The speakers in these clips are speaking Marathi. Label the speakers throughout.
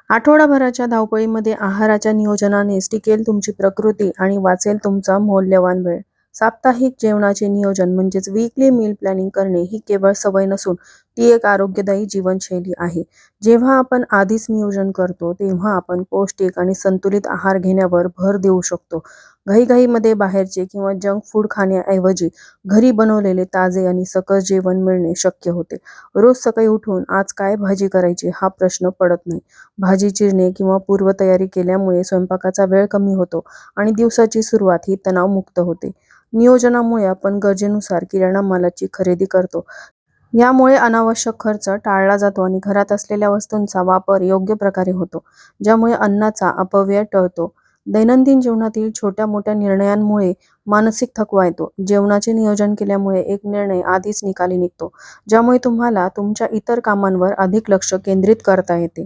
Speaker 1: आठवडाभराच्या धावपळीमध्ये आहाराच्या नियोजनानेच टिकेल तुमची प्रकृती आणि वाचेल तुमचा मौल्यवान वेळ. साप्ताहिक जेवणाचे नियोजन म्हणजेच वीकली मील प्लॅनिंग करणे ही केवळ सवय नसून ती एक आरोग्यदायी जीवनशैली आहे. जेव्हा आपण आधीच नियोजन करतो, तेव्हा आपण पौष्टिक आणि संतुलित आहार घेण्यावर भर देऊ शकतो. घाईघाईमध्ये बाहेरचे किंवा जंक फूड खाण्याऐवजी घरी बनवलेले ताजे आणि सकस जेवण मिळणे शक्य होते. रोज सकाळी उठून आज काय भाजी करायची हा प्रश्न पडत नाही. भाजी चिरणे किंवा पूर्वतयारी केल्यामुळे स्वयंपाकाचा वेळ कमी होतो आणि दिवसाची सुरुवात ही तणावमुक्त होते. नियोजनामुळे आपण गरजेनुसार किराणा मालाची खरेदी करतो. यामुळे अनावश्यक खर्च टाळला जातो आणि घरात असलेल्या वस्तूंचा वापर योग्य प्रकारे होतो, ज्यामुळे अन्नाचा अपव्यय टळतो. दैनंदिन जीवनातील छोट्या मोठ्या निर्णयांमुळे मानसिक थकवा येतो. जेवणाचे नियोजन केल्यामुळे एक निर्णय आधीच निकाली निघतो, ज्यामुळे तुम्हाला तुमच्या इतर कामांवर अधिक लक्ष केंद्रित करता येते.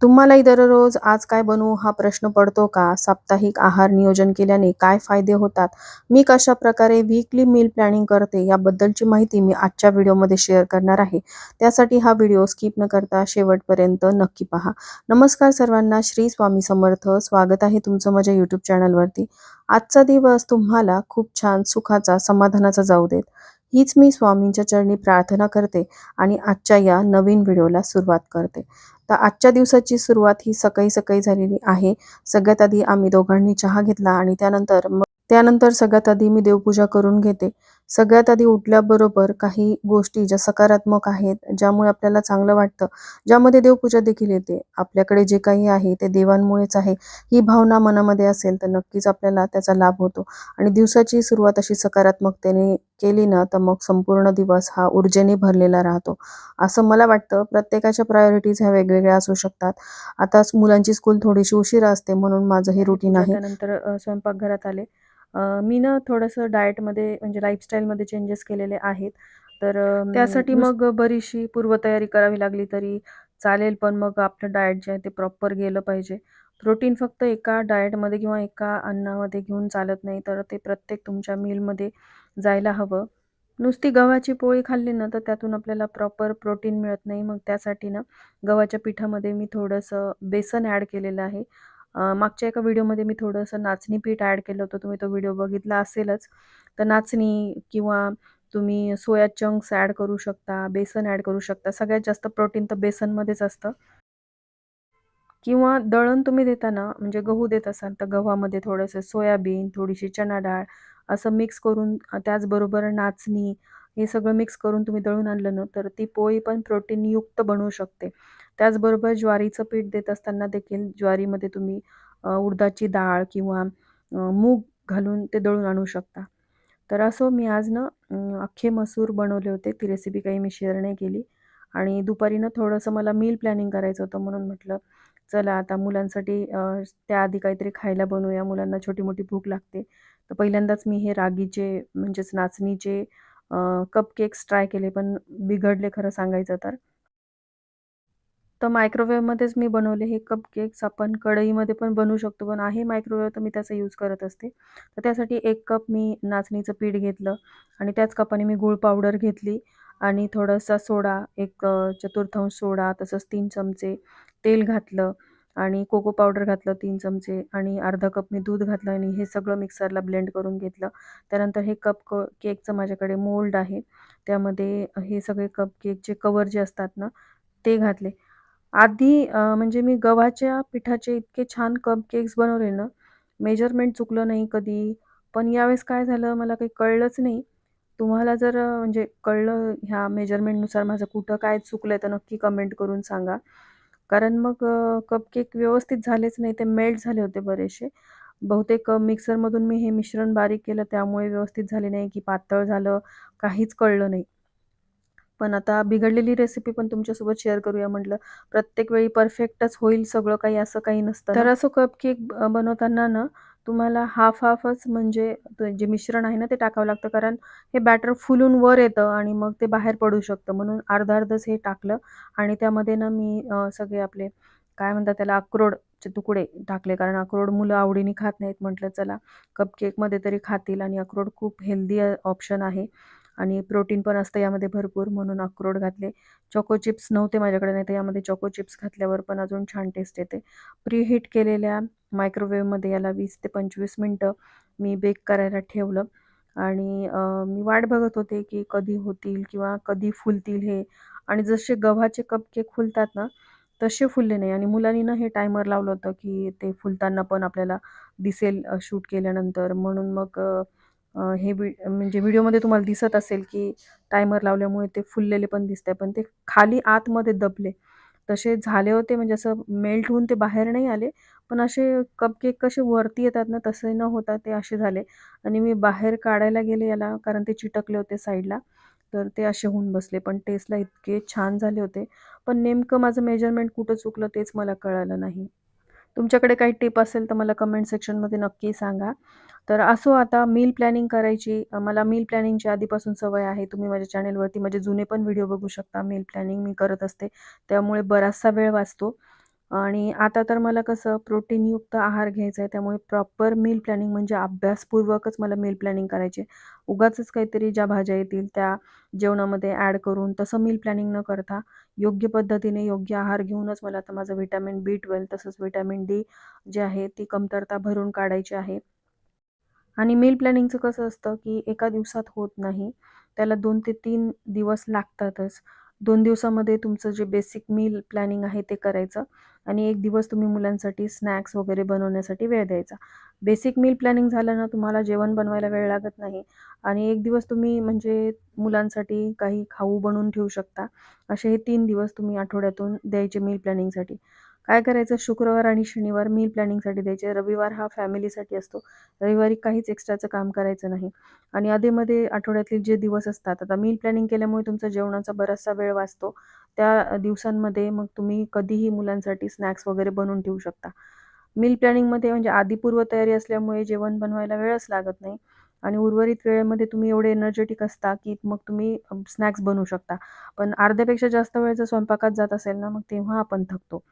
Speaker 1: तुम्हालाही दररोज आज काय बनवू हा प्रश्न पडतो का? साप्ताहिक आहार नियोजन केल्याने काय फायदे होतात? मी कशा प्रकारे वीकली मील प्लॅनिंग करते याबद्दलची माहिती मी आजच्या व्हिडिओमध्ये शेअर करणार आहे. त्यासाठी हा व्हिडिओ स्किप न करता शेवटपर्यंत नक्की पहा. नमस्कार सर्वांना, श्री स्वामी समर्थ. स्वागत आहे तुमचं माझ्या यूट्यूब चॅनलवरती. आजचा दिवस तुम्हाला खूप छान, सुखाचा, समाधानाचा जाऊ देत. हीच मी स्वामींच्या चरणी प्रार्थना करते आणि आजच्या या नवीन व्हिडिओला सुरुवात करते. तर आजच्या दिवसाची सुरुवात ही सकाळी सकाळी झालेली आहे. सगळ्यात आधी आम्ही दोघांनी चहा घेतला आणि त्यानंतर सगळ्यात आधी मी देवपूजा करून घेते. सगळ्यात आधी उठल्याबरोबर काही गोष्टी ज्या सकारात्मक आहेत, ज्यामुळे आपल्याला चांगलं वाटतं, ज्यामध्ये देवपूजा देखील येते. आपल्याकडे जे काही आहे ते देवांमुळेच आहे, ही भावना मनामध्ये असेल तर नक्कीच आपल्याला त्याचा लाभ होतो. आणि दिवसाची सुरुवात अशी सकारात्मकतेने केली ना, तर मग संपूर्ण दिवस हा ऊर्जेने भरलेला राहतो, असं मला वाटतं. प्रत्येकाच्या प्रायोरिटीज ह्या वेगवेगळ्या असू शकतात. आता मुलांची स्कूल थोडीशी उशिरा असते, म्हणून माझं हे रुटीन आहे. त्यानंतर स्वयंपाकघरात आले. मी ना थोडंसं डाएटमध्ये म्हणजे लाईफस्टाईलमध्ये चेंजेस केलेले आहेत. तर त्यासाठी मग बरीचशी पूर्वतयारी करावी लागली तरी चालेल, पण मग आपलं डाएट जे आहे ते प्रॉपर गेलं पाहिजे. प्रोटीन फक्त एका डाएटमध्ये किंवा एका अन्नामध्ये घेऊन चालत नाही, तर ते प्रत्येक तुमच्या मीलमध्ये जायला हवं. नुसती गव्हाची पोळी खाल्ली ना, तर त्यातून आपल्याला प्रॉपर प्रोटीन मिळत नाही. मग त्यासाठी ना गव्हाच्या पिठामध्ये मी थोडंसं बेसन ॲड केलेलं आहे. मागच्या एका व्हिडिओमध्ये मी थोडंसं नाचणी पीठ ॲड केलं होतं. तुम्ही तो व्हिडिओ बघितला असेलच. तर नाचणी किंवा तुम्ही सोया चंक्स ॲड करू शकता, बेसन ॲड करू शकता. सगळ्यात जास्त प्रोटीन तर बेसनमध्येच असतं. किंवा दळण तुम्ही देताना म्हणजे गहू देत असाल तर गव्हामध्ये थोडंसं सोयाबीन, थोडीशी चणा डाळ असं मिक्स करून त्याचबरोबर नाचणी हे सगळं मिक्स करून तुम्ही दळून आणलं ना, तर ती पोळी पण प्रोटीनयुक्त बनवू शकते. त्याचबरोबर ज्वारीचं पीठ देत असताना देखील ज्वारीमध्ये तुम्ही उडदाची डाळ किंवा मूग घालून ते दळून आणू शकता. तर असं मी आज ना अख्खे मसूर बनवले होते. ती रेसिपी काही मी शेअर नाही केली. आणि दुपारी ना थोडंसं मला मील प्लॅनिंग करायचं होतं, म्हणून म्हटलं चला आता मुलांसाठी त्याआधी काहीतरी खायला बनवूया. मुलांना छोटी-मोठी भूक लागते. तर पहिल्यांदाच मी हे रागीचे म्हणजेच नाचणीचे कपकेक्स ट्राय केले, पण बिघडले खरं सांगायचं तर. तर मायक्रोवेव्हमध्येच मी बनवले हे कपकेक्स. आपण कढईमध्ये पण बनवू शकतो, पण आहे मायक्रोवेव्ह तर मी त्याचा यूज करत असते. तर त्यासाठी 1 कप मी नाचणीचं पीठ घेतलं आणि त्याच कपाने मी गूळ पावडर घेतली आणि थोडासा सोडा, एक चतुर्थांश सोडा, तसंच 3 चमचे तेल घातलं आणि कोको पावडर घातलं 3 चमचे आणि अर्धा कप मी दूध घातलं आणि हे सगळं मिक्सरला ब्लेंड करून घेतलं. त्यानंतर हे केकचं माझ्याकडे मोल्ड आहे. त्यामध्ये हे सगळे कपकेकचे कव्हर जे असतात ना, ते घातले. आधी म्हणजे मी गव्हाच्या पिठाचे इतके छान कपकेक्स बनवले ना, मेजरमेंट चुकलं नाही कधी. पण यावेळेस काय झालं मला काही कळलंच नाही. तुम्हाला जर म्हणजे कळलं ह्या मेजरमेंटनुसार माझं कुठं काय चुकलंय तर नक्की कमेंट करून सांगा. कारण मग कपकेक व्यवस्थित झालेच नाही. ते मेल्ट झाले होते बरेचसे. बहुतेक मिक्सरमधून मी हे मिश्रण बारीक केलं त्यामुळे व्यवस्थित झाले नाही की पातळ झालं, काहीच कळलं नाही. पण आता बिघडलेली रेसिपी पण तुमच्यासोबत शेअर करूया म्हटलं. प्रत्येक वेळी परफेक्टच होईल सगळं काही असं काही नसतं ना. तर असं कपकेक बनवताना ना तुम्हाला हाफच म्हणजे जे मिश्रण आहे ना ते टाकावं लागतं. कारण हे बॅटर फुलून वर येतं आणि मग ते बाहेर पडू शकतं. म्हणून अर्धच हे टाकलं आणि त्यामध्ये ना मी सगळे आपले काय म्हणतात त्याला अक्रोडचे तुकडे टाकले. कारण अक्रोड मुलं आवडीने खात नाहीत. म्हटलं चला कपकेकमध्ये तरी खातील आणि अक्रोड खूप हेल्दी ऑप्शन आहे. आणि प्रोटीन पण असतं यामध्ये भरपूर, म्हणून अक्रोड घातले. चोको चिप्स नव्हते माझ्याकडे, नाही तर यामध्ये चोको चिप्स घातल्यावर पण अजून छान टेस्ट येते. प्रीहीट केलेल्या मायक्रोवेव्हमध्ये याला 20 ते 25 मिनटं मी बेक करायला ठेवलं. आणि मी वाट बघत होते की कधी होतील किंवा कधी फुलतील हे. आणि जसे गव्हाचे कपकेक फुलतात ना, तसे फुलले नाही. आणि मुलांनी ना हे टायमर लावलं होतं की ते फुलताना पण आपल्याला दिसेल शूट केल्यानंतर. म्हणून मग हे म्हणजे व्हिडिओमध्ये तुम्हाला दिसत असेल की टायमर लावल्यामुळे ते फुललेले पण दिसतंय, पण ते खाली आतमध्ये दबले. तसे झाले होते, म्हणजे असं मेल्ट होऊन ते बाहेर नाही आले, पण असे कपकेक कसे वरती येतात ना, तसे न होता ते असे झाले. आणि मी बाहेर काढायला गेले याला, कारण ते चिटकले होते साईडला, तर ते असे होऊन बसले. पण टेस्टला इतके छान झाले होते. पण नेमकं माझं मेजरमेंट कुठं चुकलं तेच मला कळालं नाही. तुमच्याकडे काही टिप असेल तर मला कमेंट सेक्शनमध्ये नक्की सांगा. तर असो, आता मील प्लॅनिंग करायची, मला मील प्लॅनिंगची आधीपासून सवय आहे. तुम्ही माझ्या चॅनेलवरती माझे जुने पण व्हिडिओ बघू शकता. मील प्लॅनिंग मी करत असते. त्यामुळे बराचसा वेळ वाचतो. आणि आता तर मला कसं प्रोटीनयुक्त आहार घ्यायचा आहे, त्यामुळे प्रॉपर मील प्लॅनिंग म्हणजे अभ्यासपूर्वकच मला मील प्लॅनिंग करायची. उगाचच काहीतरी ज्या भाज्या येतील त्या जेवणामध्ये ॲड करून तसं मील प्लॅनिंग न करता योग्य पद्धतीने योग्य आहार घेऊनच मला आता माझं व्हिटॅमिन B12 तसंच व्हिटॅमिन डी जे आहे ती कमतरता भरून काढायची आहे. आणि मील प्लॅनिंगचं कसं असतं की एका दिवसात होत नाही. त्याला 2 ते 3 दिवस लागतातच. 2 दिवसामध्ये तुमचं जे बेसिक मील प्लॅनिंग आहे ते करायचं आणि 1 दिवस तुम्ही मुलांसाठी स्नॅक्स वगैरे बनवण्यासाठी वेळ द्यायचा. बेसिक मील प्लॅनिंग झालं ना, तुम्हाला जेवण बनवायला वेळ लागत नाही. आणि 1 दिवस तुम्ही म्हणजे मुलांसाठी काही खाऊ बनवून ठेवू शकता. असे हे 3 दिवस तुम्ही आठवड्यातून द्यायचे मील प्लॅनिंगसाठी. काय करायचं, शुक्रवार आणि शनिवार मील प्लॅनिंगसाठी द्यायचे. रविवार हा फॅमिलीसाठी असतो. रविवारी काहीच एक्स्ट्राचं काम करायचं नाही. आणि अधेमध्ये आठवड्यातले जे दिवस असतात, आता मील प्लॅनिंग केल्यामुळे तुमचा जेवणाचा बराचसा वेळ वाचतो. त्या दिवसांमध्ये मग तुम्ही कधीही मुलांसाठी स्नॅक्स वगैरे बनवून ठेवू शकता. मील प्लॅनिंगमध्ये म्हणजे आधी पूर्वतयारी असल्यामुळे जेवण बनवायला वेळच लागत नाही. आणि उर्वरित वेळेमध्ये तुम्ही एवढे एनर्जेटिक असता की मग तुम्ही स्नॅक्स बनवू शकता. पण अर्ध्यापेक्षा जास्त वेळ जर स्वयंपाकात जात असेल ना, मग तेव्हा आपण थकतो.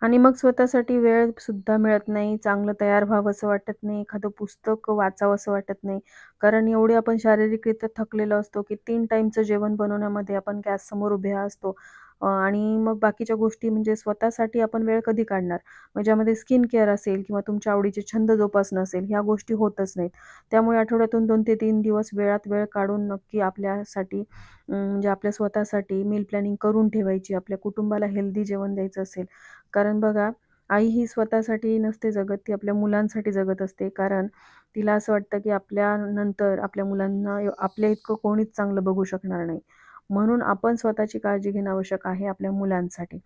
Speaker 1: आणि मग स्वतःसाठी वेळसुद्धा मिळत नाही, चांगलं तयार व्हावंसं वाटत नाही, एखादं पुस्तक वाचावंसं वाटत नाही. कारण एवढे आपण शारीरिकरित्या थकलेलो असतो, की 3 टाईमचं जेवण बनवण्यामध्ये आपण गॅससमोर उभे असतो. आणि मग बाकीच्या गोष्टी म्हणजे स्वतःसाठी आपण वेळ कधी काढणार? मग ज्यामध्ये स्किन केअर असेल किंवा तुमच्या आवडीचे छंद जोपासणं असेल, ह्या गोष्टी होतच नाहीत. त्यामुळे आठवड्यातून 2 ते 3 दिवस वेळात वेळ काढून नक्की आपल्यासाठी म्हणजे आपल्या स्वतःसाठी मील प्लॅनिंग करून ठेवायची. आपल्या कुटुंबाला हेल्दी जेवण द्यायचं असेल, कारण बघा, आई ही स्वतःसाठी नसते जगत, ती आपल्या मुलांसाठी जगत असते. कारण तिला असं वाटतं, की आपल्यानंतर आपल्या मुलांना आपल्या इतकं कोणीच चांगलं बघू शकणार नाही. म्हणून आपण स्वतःची काळजी घेणं आवश्यक आहे आपल्या मुलांसाठी.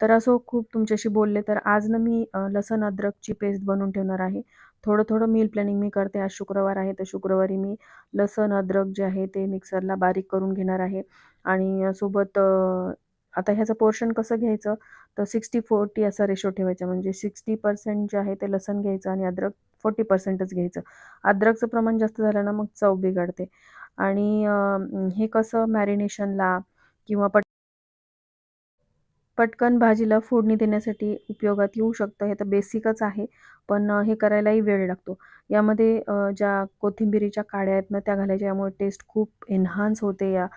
Speaker 1: तर असो, खूप तुमच्याशी बोलले. तर आज ना मी लसण अद्रकची पेस्ट बनवून ठेवणार आहे. थोडं-थोडं मील प्लॅनिंग मी करते. आज शुक्रवार आहे, तर शुक्रवारी मी लसण, अद्रक जे आहे ते मिक्सरला बारीक करून घेणार आहे. आणि सोबत आता ह्याचं पोर्शन कसं घ्यायचं, तर 60-40 असा रेशो ठेवायचा. म्हणजे 60% जे आहे ते लसण घ्यायचं आणि अद्रक 40%च घ्यायचं. अद्रकचं प्रमाण जास्त झालं ना, मग चव बिघडते. आणि हे कसं मॅरिनेशनला किंवा पटकन भाजीला फोडणी देण्यासाठी उपयोगात येऊ शकतं. हे तर बेसिकच आहे, पण हे करायलाही वेळ लागतो. यामध्ये ज्या कोथिंबिरीच्या काड्या आहेत ना, त्या घालायच्या. यामुळे टेस्ट खूप एन्हान्स होते या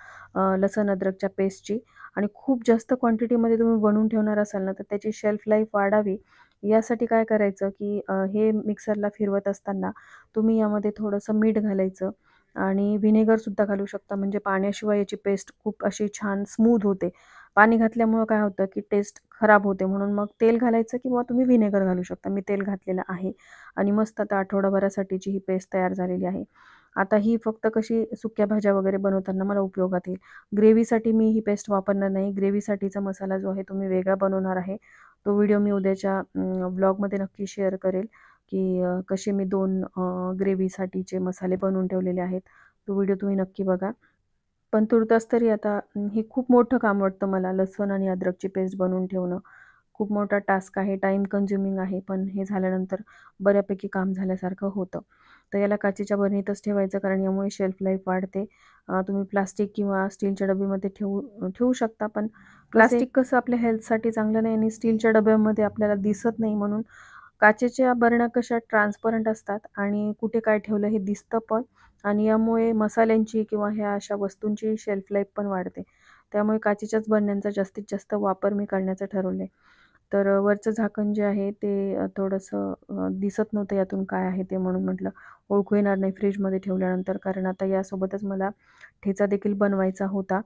Speaker 1: लसण अद्रकच्या पेस्टची. आणि खूप जास्त क्वांटिटीमध्ये तुम्ही बनवून ठेवणार असाल ना, तर त्याची शेल्फ लाईफ वाढावी, यासाठी काय करायचं, की हे मिक्सरला फिरवत असताना तुम्ही यामध्ये थोडंसं मीठ घालायचं आणि व्हिनेगरसुद्धा घालू शकता. म्हणजे पाण्याशिवाय याची पेस्ट खूप अशी छान स्मूथ होते. पाणी घातल्यामुळं काय होतं, की टेस्ट खराब होते. म्हणून मग तेल घालायचं किंवा तुम्ही व्हिनेगर घालू शकता. मी तेल घातलेलं आहे आणि मस्त आता आठवडाभरासाठीची ही पेस्ट तयार झालेली आहे. आता ही फक्त कशी सुक्या भाज्या वगैरे बनवताना मला उपयोगात येईल. ग्रेव्हीसाठी मी ही पेस्ट वापरणार नाही. ग्रेव्हीसाठीचा मसाला जो आहे तो मी वेगळा बनवणार आहे. तो व्हिडिओ मी उद्याच्या ब्लॉगमध्ये नक्की शेअर करेल, की कसे मी 2 ग्रेव्हीसाठीचे मसाले बनवून ठेवलेले आहेत. तो व्हिडिओ तुम्ही नक्की बघा. पण तूर्तास तरी आता हे खूप मोठं काम वाटतं मला, लसूण आणि अद्रकची पेस्ट बनवून ठेवणं. खूप मोठा टास्क आहे, टाईम कन्झ्युमिंग आहे, पण हे झाल्यानंतर बऱ्यापैकी काम झाल्यासारखं होतं. तर याला काचेच्या बरणीतच ठेवायचं, कारण यामुळे शेल्फ लाईफ वाढते. तुम्ही प्लास्टिक किंवा स्टीलच्या डब्यामध्ये ठेवू ठेवू शकता, पण प्लास्टिक कसं आपल्या हेल्थसाठी चांगलं नाही आणि स्टीलच्या डब्यामध्ये आपल्याला दिसत नाही. म्हणून काचेच्या बरण्या कशा ट्रान्सपरंट असतात आणि कुठे काय ठेवलं हे दिसतं पण, आणि यामुळे मसाल्यांची किंवा ह्या अशा वस्तूंची शेल्फ लाईफ पण वाढते. त्यामुळे काचेच्याच बरण्यांचा जास्तीत जास्त वापर मी करण्याचं ठरवलं आहे. तर वरचं झाकण जे आहे ते थोडंसं दिसत नव्हतं यातून काय आहे ते, म्हणून म्हटलं ओळखू येणार नाही फ्रीजमध्ये ठेवल्यानंतर, कारण आता यासोबतच मला ठेचा देखील बनवायचा होता.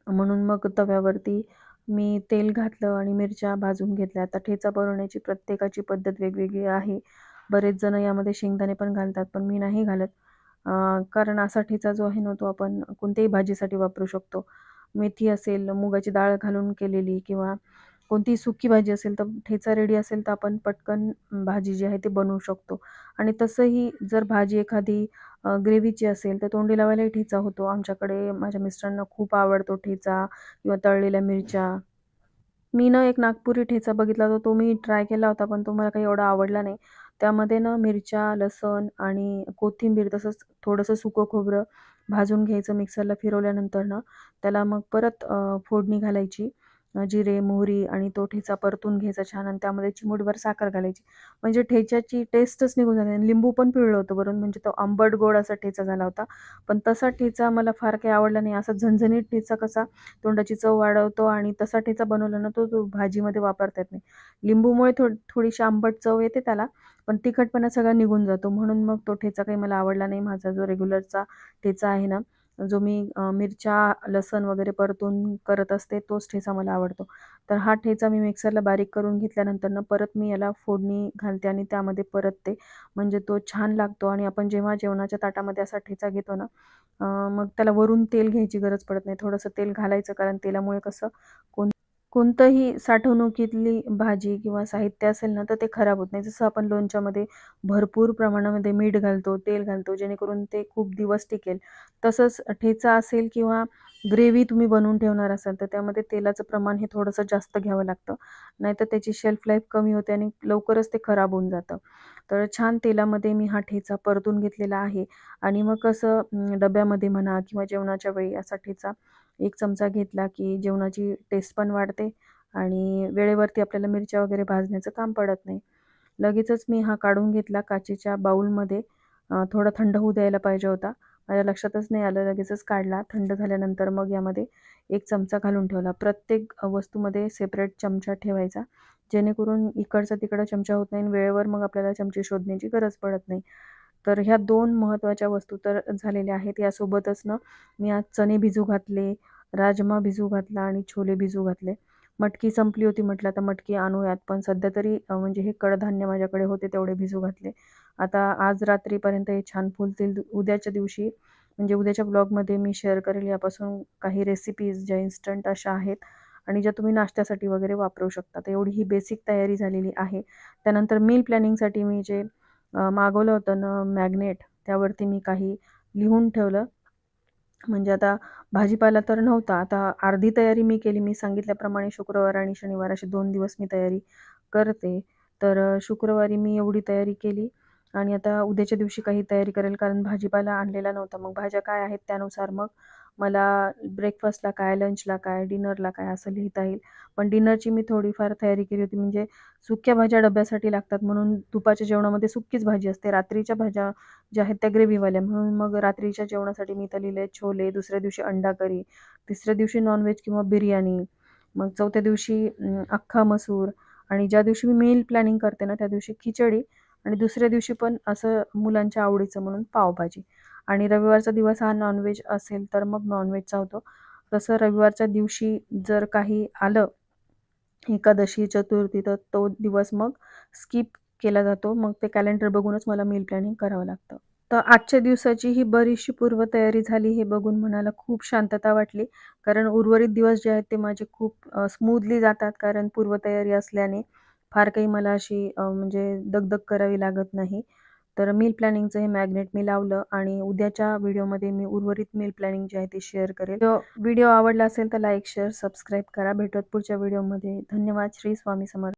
Speaker 1: म्हणून मग तव्यावरती मी तेल घातलं आणि मिरच्या भाजून घेतल्या. आता ठेचा बनवण्याची प्रत्येकाची पद्धत वेगवेगळी आहे. बरेच जण यामध्ये शेंगदाणे पण घालतात, पण मी नाही घालत. कारण असा ठेचा जो आहे ना, तो आपण कोणत्याही भाजीसाठी वापरू शकतो. मेथी असेल, मुगाची डाळ घालून केलेली किंवा कोणतीही सुकी भाजी असेल, तर ठेचा रेडी असेल, तर आपण पटकन भाजी जी आहे ती बनवू शकतो. आणि तसंही जर भाजी एखादी ग्रेव्हीची असेल, तर तोंडी लावायलाही ठेचा होतो. आमच्याकडे माझ्या मिस्टरांना खूप आवडतो ठेचा किंवा तळलेल्या मिरच्या. मी ना एक नागपुरी ठेचा बघितला होता, तो मी ट्राय केला होता, पण तो मला काही एवढा आवडला नाही. त्यामध्ये ना मिरच्या, लसूण आणि कोथिंबीर तसंच थोडंसं सुकं खोबरं भाजून घ्यायचं मिक्सरला फिरवल्यानंतर ना, त्याला मग परत फोडणी घालायची. जिरे, मोहरी आणि तो ठेचा परतून घ्यायचा छान आणि त्यामध्ये चिमूटभर साखर घालायची. म्हणजे ठेच्याची टेस्टच निघून जाते आणि लिंबू पण पिळलं होतं वरून, म्हणजे तो आंबट गोड असा ठेचा झाला होता. पण तसा ठेचा मला फार काही आवडला नाही. असा झणझणीत ठेचा कसा तोंडाची चव वाढवतो आणि तसा ठेचा बनवला ना, तो भाजीमध्ये वापरता येत नाही. लिंबूमुळे थोडीशी आंबट चव येते त्याला, पण तिखटपणा सगळा निघून जातो. म्हणून मग तो ठेचा काही मला आवडला नाही. माझा जो रेग्युलरचा ठेचा आहे ना, जो मी मिरच्या, लसूण वगैरे परतून करत असते, तोच ठेचा मला आवडतो. तर हा ठेचा मी मिक्सरला बारीक करून घेतल्यानंतर ना, परत मी याला फोडणी घालते आणि त्यामध्ये परतते. म्हणजे तो छान लागतो आणि आपण जेव्हा जेवणाच्या ताटामध्ये असा ठेचा घेतो ना, मग त्याला वरून तेल घ्यायची गरज पडत नाही. थोडंसं तेल घालायचं, कारण तेलामुळे कसं कोणतंही साठवणुकीतली भाजी किंवा साहित्य असेल ना, तर ते खराब होत नाही. जसं आपण लोणच्यामध्ये भरपूर प्रमाणामध्ये मीठ घालतो, तेल घालतो, जेणेकरून ते खूप दिवस टिकेल. तसंच ठेचा असेल किंवा ग्रेव्ही तुम्ही बनवून ठेवणार असाल, तर त्यामध्ये तेलाचं प्रमाण हे थोडंसं जास्त घ्यावं लागतं. नाहीतर त्याची शेल्फ लाईफ कमी होते आणि लवकरच ते खराब होऊन जातं. तर छान तेलामध्ये मी हा ठेचा परतून घेतलेला आहे आणि मग कसं डब्यामध्ये म्हणा किंवा जेवणाच्या वेळी असा ठेचा 1 चमचा घेतला, की जेवणाची टेस्ट पण वाढते आणि वेळेवरती आपल्याला मिरच्या वगैरे भाजण्याचं काम पडत नाही. लगेचच मी हा काढून घेतला काचेच्या बाउलमध्ये. थोडा थंड होऊ द्यायला पाहिजे होता. माझ्या लक्षातच नाही आलं, लगेचच काढला. थंड झाल्यानंतर मग यामध्ये 1 चमचा घालून ठेवला. प्रत्येक वस्तूमध्ये सेपरेट चमचा ठेवायचा, जेणेकरून इकडचा तिकडं चमचा होत नाही आणि वेळेवर मग आपल्याला चमचे शोधण्याची गरज पडत नाही. तर ह्या 2 महत्त्वाच्या वस्तू तर झालेल्या आहेत. यासोबतच ना, मी आज चणे भिजू घातले, राजमा भिजू घातला आणि छोले भिजू घातले. मटकी संपली होती, म्हटलं आता मटकी आणूयात, पण सध्या तरी म्हणजे हे कडधान्य माझ्याकडे होते तेवढे भिजू घातले. आता आज रात्रीपर्यंत हे छान फुलतील. उद्याच्या दिवशी म्हणजे उद्याच्या ब्लॉगमध्ये मी शेअर करेल यापासून काही रेसिपीज ज्या इन्स्टंट अशा आहेत आणि ज्या तुम्ही नाश्त्यासाठी वगैरे वापरू शकता. तर एवढी ही बेसिक तयारी झालेली आहे. त्यानंतर मील प्लॅनिंगसाठी मी जे मागवलं होतं ना मॅग्नेट, त्यावरती मी काही लिहून ठेवलं. म्हणजे आता भाजीपाला तर नव्हता. आता अर्धी तयारी मी केली. मी सांगितल्याप्रमाणे शुक्रवार आणि शनिवार असे 2 दिवस मी तयारी करते. तर शुक्रवारी मी एवढी तयारी केली आणि आता उद्याच्या दिवशी काही तयारी करेल, कारण भाजीपाला आणलेला नव्हता. मग भाज्या काय आहेत त्यानुसार मग मला ब्रेकफास्टला काय, लंचला काय, डिनरला काय असं लिहिता येईल. पण डिनरची मी थोडीफार तयारी केली होती. म्हणजे सुक्या भाज्या डब्यासाठी लागतात, म्हणून दुपारच्या जेवणामध्ये सुकीच भाजी असते. रात्रीच्या भाज्या ज्या आहेत त्या ग्रेव्हीवाल्या, म्हणून मग रात्रीच्या जेवणासाठी मी इथं लिहिले छोले, दुसऱ्या दिवशी अंडा करी, तिसऱ्या दिवशी नॉनव्हेज किंवा बिर्याणी, मग चौथ्या दिवशी अख्खा मसूर आणि ज्या दिवशी मी मील प्लॅनिंग करते ना, त्या दिवशी खिचडी आणि दुसऱ्या दिवशी पण असं मुलांच्या आवडीचं म्हणून पावभाजी. आणि रविवारचा दिवस हा नॉनव्हेज असेल तर मग नॉनव्हेजचा होतो. तसं रविवारच्या दिवशी जर काही आलं, एकादशी, चतुर्थी, तर तो दिवस मग स्किप केला जातो. मग ते कॅलेंडर बघूनच मला मील प्लॅनिंग करावं लागतं. तर आजच्या दिवसाची ही बरीचशी पूर्वतयारी झाली हे बघून मनाला खूप शांतता वाटली. कारण उर्वरित दिवस जे आहेत ते माझे खूप स्मूथली जातात, कारण पूर्वतयारी असल्याने फार काही मला अशी म्हणजे दगदग करावी लागत नाही. तर मील प्लॅनिंगचं हे मॅग्नेट मी लावलं आणि उद्याच्या व्हिडिओमध्ये मी उर्वरित मील प्लॅनिंग जे आहे ते शेअर करेल. व्हिडिओ आवडला असेल तर लाईक, शेअर, सबस्क्राईब करा. भेटूयात पुढच्या व्हिडिओमध्ये. धन्यवाद. श्री स्वामी समर्थ.